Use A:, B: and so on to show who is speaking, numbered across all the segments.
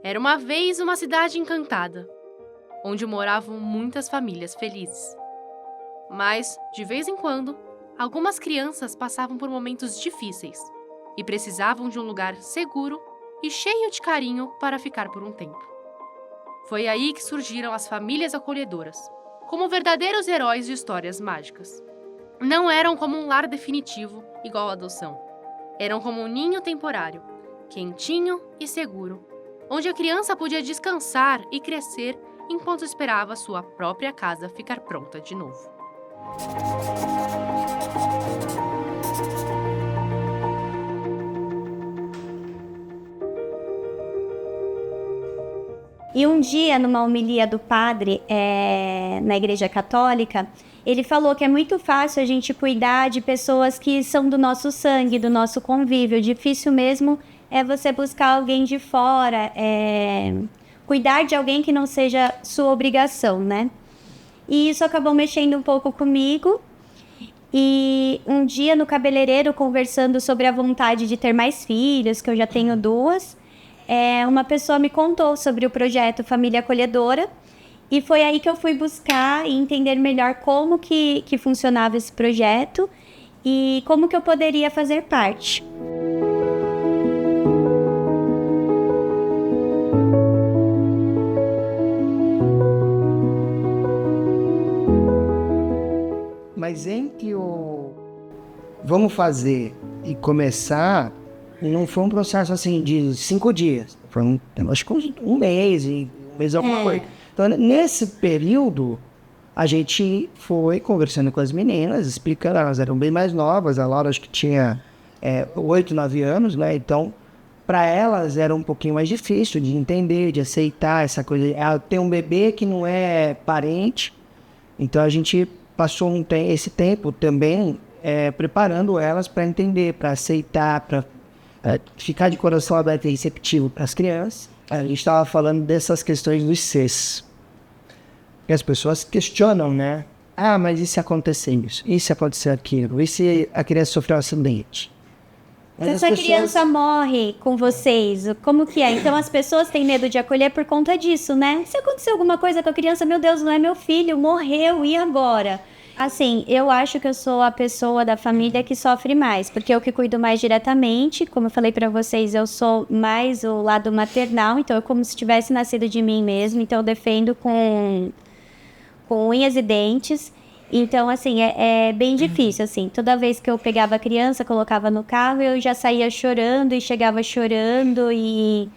A: Era uma vez uma cidade encantada, onde moravam muitas famílias felizes. Mas, de vez em quando, algumas crianças passavam por momentos difíceis e precisavam de um lugar seguro e cheio de carinho para ficar por um tempo. Foi aí que surgiram as famílias acolhedoras, como verdadeiros heróis de histórias mágicas. Não eram como um lar definitivo, igual a adoção. Eram como um ninho temporário, quentinho e seguro, onde a criança podia descansar e crescer enquanto esperava sua própria casa ficar pronta de novo.
B: E um dia, numa homilia do padre na Igreja Católica, ele falou que é muito fácil a gente cuidar de pessoas que são do nosso sangue, do nosso convívio. Difícil mesmo é você buscar alguém de fora, cuidar de alguém que não seja sua obrigação, né? E isso acabou mexendo um pouco comigo. E um dia no cabeleireiro, conversando sobre a vontade de ter mais filhos, que eu já tenho 2, uma pessoa me contou sobre o projeto Família Acolhedora. E foi aí que eu fui buscar e entender melhor como que funcionava esse projeto e como que eu poderia fazer parte.
C: Mas entre o vamos fazer e começar, não foi um processo assim de 5 dias. Foi acho que um mês alguma coisa. Então, nesse período, a gente foi conversando com as meninas, explicando, elas eram bem mais novas, a Laura acho que tinha 8, 9 anos, né? Então, para elas era um pouquinho mais difícil de entender, de aceitar essa coisa. Ela tem um bebê que não é parente, então a gente passou esse tempo também preparando elas para entender, para aceitar, para ficar de coração aberto e receptivo para as crianças. A gente estava falando dessas questões dos Cs. Que as pessoas questionam, né? Ah, mas e se acontecer isso? E se acontecer aquilo? E se a criança sofrer um acidente?
B: Se essa criança morre com vocês, como que é? Então as pessoas têm medo de acolher por conta disso, né? Se acontecer alguma coisa com a criança, meu Deus, não é meu filho, morreu, e agora? Assim, eu acho que eu sou a pessoa da família que sofre mais, porque eu que cuido mais diretamente, como eu falei pra vocês, eu sou mais o lado maternal, então é como se tivesse nascido de mim mesmo, então eu defendo com unhas e dentes. Então, assim, é bem difícil, assim. Toda vez que eu pegava a criança, colocava no carro, eu já saía chorando e chegava chorando e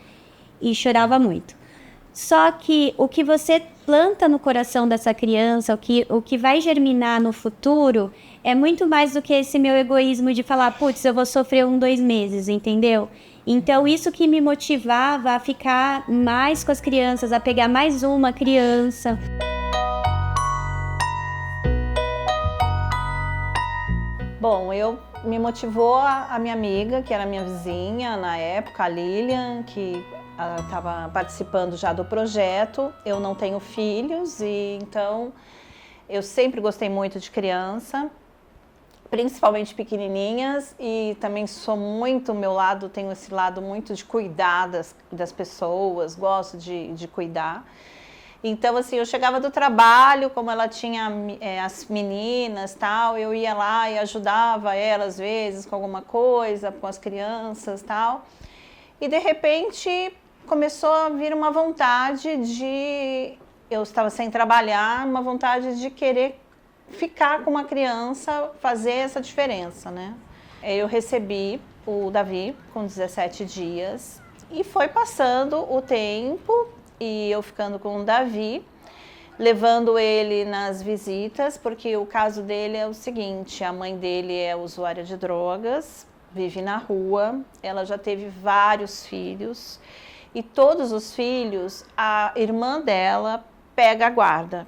B: chorava muito. Só que o que você planta no coração dessa criança, o que vai germinar no futuro, é muito mais do que esse meu egoísmo de falar, putz, eu vou sofrer 1, 2 meses, entendeu? Então, isso que me motivava a ficar mais com as crianças, a pegar mais uma criança.
D: Bom, me motivou a minha amiga, que era minha vizinha na época, a Lilian, que estava participando já do projeto. Eu não tenho filhos e então eu sempre gostei muito de criança, principalmente pequenininhas, e também sou muito, tenho esse lado muito de cuidar das pessoas, gosto de cuidar. Então, assim, eu chegava do trabalho, como ela tinha as meninas, tal, eu ia lá e ajudava ela, às vezes, com alguma coisa, com as crianças, tal. E, de repente, começou a vir uma vontade eu estava sem trabalhar, uma vontade de querer ficar com uma criança, fazer essa diferença, né? Eu recebi o Davi com 17 dias e foi passando o tempo, e eu ficando com o Davi, levando ele nas visitas, porque o caso dele é o seguinte, a mãe dele é usuária de drogas, vive na rua, ela já teve vários filhos, e todos os filhos, a irmã dela pega a guarda.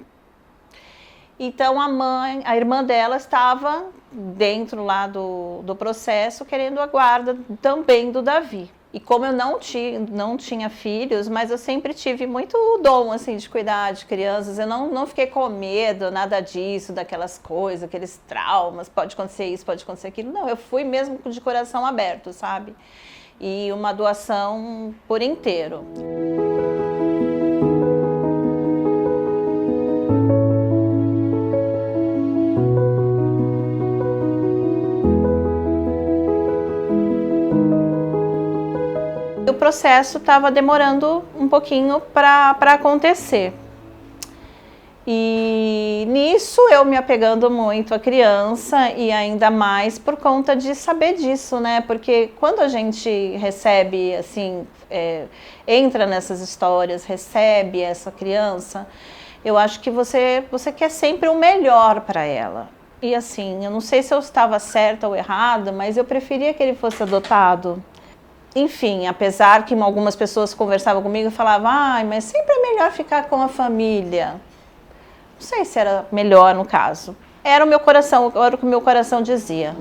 D: Então a irmã dela estava dentro lá do processo, querendo a guarda também do Davi. E como eu não tinha filhos, mas eu sempre tive muito dom, assim, de cuidar de crianças. Eu não fiquei com medo, nada disso, daquelas coisas, aqueles traumas, pode acontecer isso, pode acontecer aquilo. Não, eu fui mesmo de coração aberto, sabe? e uma doação por inteiro. O processo estava demorando um pouquinho para acontecer. E nisso eu me apegando muito à criança e ainda mais por conta de saber disso, né? Porque quando a gente recebe, assim, entra nessas histórias, recebe essa criança, eu acho que você quer sempre o melhor para ela. E assim, eu não sei se eu estava certa ou errada, mas eu preferia que ele fosse adotado. Enfim, apesar que algumas pessoas conversavam comigo e falavam, mas sempre é melhor ficar com a família. Não sei se era melhor no caso. Era o meu coração, era o que o meu coração dizia.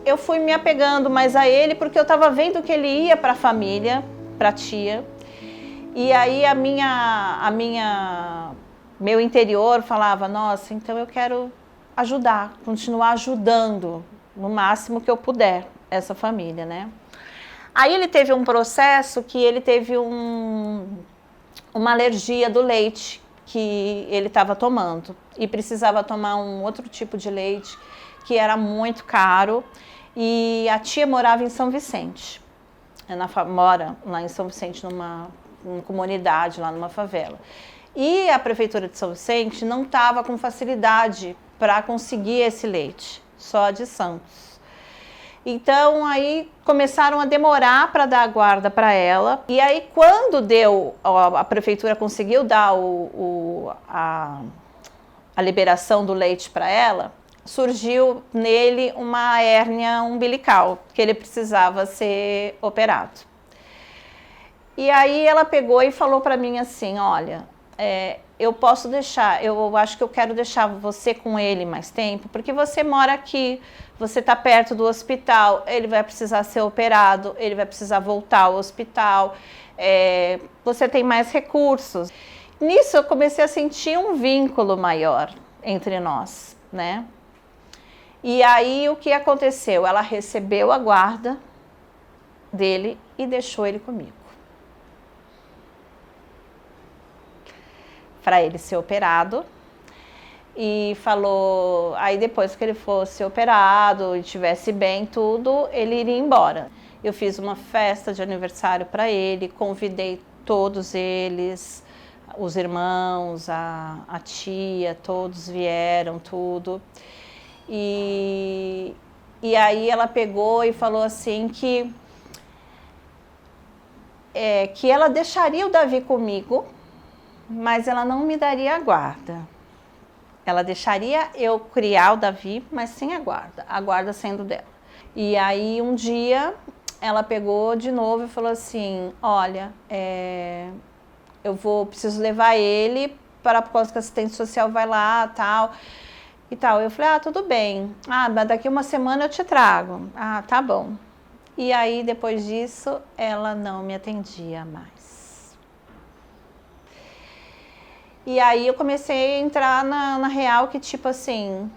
D: Eu fui me apegando mais a ele porque eu estava vendo que ele ia para a família, para a tia. E aí meu interior falava, nossa, então eu quero ajudar, continuar ajudando no máximo que eu puder essa família, né? Aí ele teve um processo que ele teve uma alergia do leite que ele estava tomando e precisava tomar um outro tipo de leite que era muito caro e a tia morava em São Vicente. Ela mora lá em São Vicente numa comunidade, lá numa favela. E a prefeitura de São Vicente não estava com facilidade para conseguir esse leite, só de Santos. Então aí começaram a demorar para dar a guarda para ela. E aí quando a prefeitura conseguiu dar a liberação do leite para ela, surgiu nele uma hérnia umbilical, que ele precisava ser operado. E aí ela pegou e falou para mim assim, olha, eu posso deixar, eu acho que eu quero deixar você com ele mais tempo, porque você mora aqui, você está perto do hospital, ele vai precisar ser operado, ele vai precisar voltar ao hospital, você tem mais recursos. Nisso eu comecei a sentir um vínculo maior entre nós, né? E aí o que aconteceu? Ela recebeu a guarda dele e deixou ele comigo. Para ele ser operado e falou, aí depois que ele fosse operado e estivesse bem tudo, ele iria embora. Eu fiz uma festa de aniversário para ele, convidei todos eles, os irmãos, a tia, todos vieram, tudo. E aí ela pegou e falou assim que ela deixaria o Davi comigo, mas ela não me daria a guarda. Ela deixaria eu criar o Davi, mas sem a guarda sendo dela. E aí um dia ela pegou de novo e falou assim, olha, preciso levar ele para por causa que a assistente social vai lá, tal, e tal. Eu falei, tudo bem. Mas daqui uma semana eu te trago. Tá bom. E aí depois disso ela não me atendia mais. E aí eu comecei a entrar na real que, tipo assim,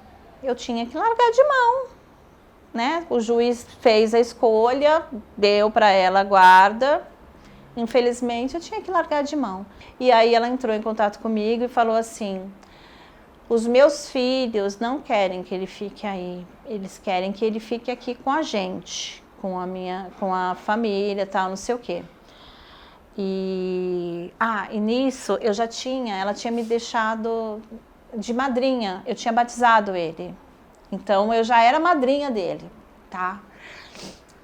D: eu tinha que largar de mão, né? O juiz fez a escolha, deu para ela a guarda. Infelizmente, eu tinha que largar de mão. E aí ela entrou em contato comigo e falou assim, os meus filhos não querem que ele fique aí, eles querem que ele fique aqui com a gente, com a família, tal, não sei o quê. E nisso ela tinha me deixado de madrinha, eu tinha batizado ele, então eu já era madrinha dele, tá?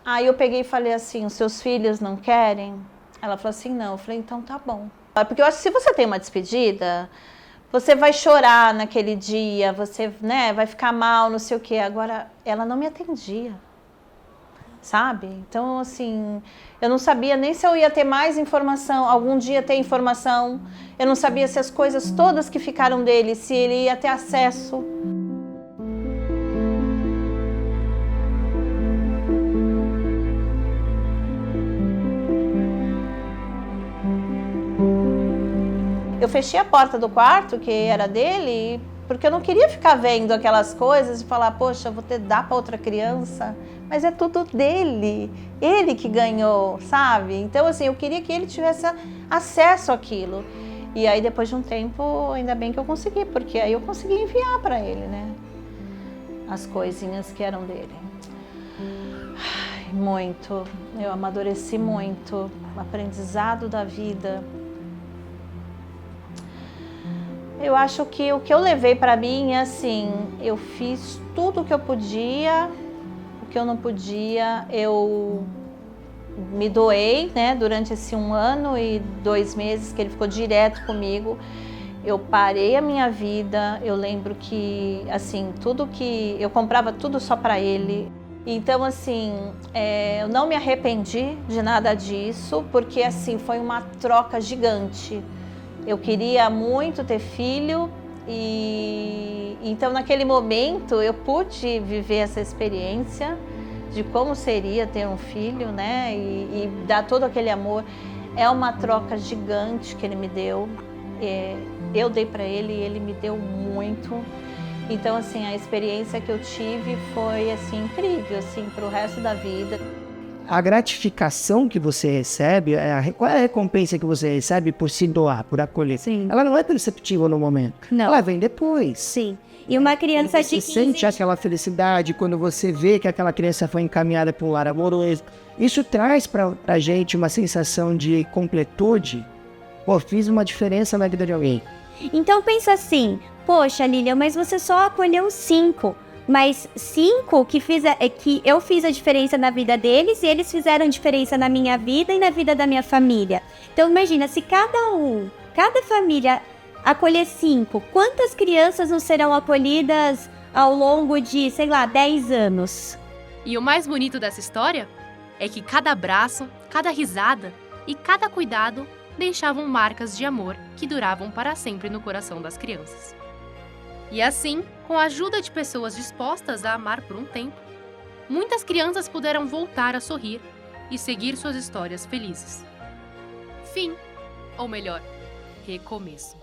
D: Aí eu peguei e falei assim, os seus filhos não querem? Ela falou assim, não. Eu falei, então tá bom. Porque eu acho que se você tem uma despedida, você vai chorar naquele dia, você, né, vai ficar mal, não sei o quê. Agora, ela não me atendia. Sabe? Então, assim, eu não sabia nem se eu ia ter mais informação, algum dia ter informação. Eu não sabia se as coisas todas que ficaram dele, se ele ia ter acesso. fechei a porta do quarto, que era dele, porque eu não queria ficar vendo aquelas coisas e falar, poxa, eu vou ter que dar para outra criança. Mas é tudo dele, ele que ganhou, sabe? Então, assim, eu queria que ele tivesse acesso àquilo. E aí, depois de um tempo, ainda bem que eu consegui, porque aí eu consegui enviar para ele, né? As coisinhas que eram dele. Ai, muito, eu amadureci muito, aprendizado da vida. Eu acho que o que eu levei para mim é assim, eu fiz tudo o que eu podia, o que eu não podia, eu me doei, né, durante esse 1 ano e 2 meses que ele ficou direto comigo. Eu parei a minha vida, eu lembro que, assim, tudo que... eu comprava tudo só para ele. Então, assim, eu não me arrependi de nada disso, porque, assim, foi uma troca gigante. Eu queria muito ter filho e então naquele momento eu pude viver essa experiência de como seria ter um filho, né? E dar todo aquele amor. É uma troca gigante que ele me deu. Eu dei para ele e ele me deu muito. Então, assim, a experiência que eu tive foi, assim, incrível, assim, para o resto da vida.
C: A gratificação que você recebe, qual é a recompensa que você recebe por se doar, por acolher?
B: Sim.
C: Ela não é perceptível no momento.
B: Não.
C: Ela vem depois.
B: Sim. E uma criança de
C: Você
B: 15...
C: sente aquela felicidade quando você vê que aquela criança foi encaminhada para um lar amoroso. Isso traz pra gente uma sensação de completude. Pô, fiz uma diferença na vida de alguém.
B: Então pensa assim, poxa, Lilian, mas você só acolheu 5. Mas 5 que eu fiz a diferença na vida deles e eles fizeram diferença na minha vida e na vida da minha família. Então imagina, se cada família acolher 5, quantas crianças não serão acolhidas ao longo de, sei lá, 10 anos?
A: E o mais bonito dessa história é que cada abraço, cada risada e cada cuidado deixavam marcas de amor que duravam para sempre no coração das crianças. E assim, com a ajuda de pessoas dispostas a amar por um tempo, muitas crianças puderam voltar a sorrir e seguir suas histórias felizes. Fim, ou melhor, recomeço.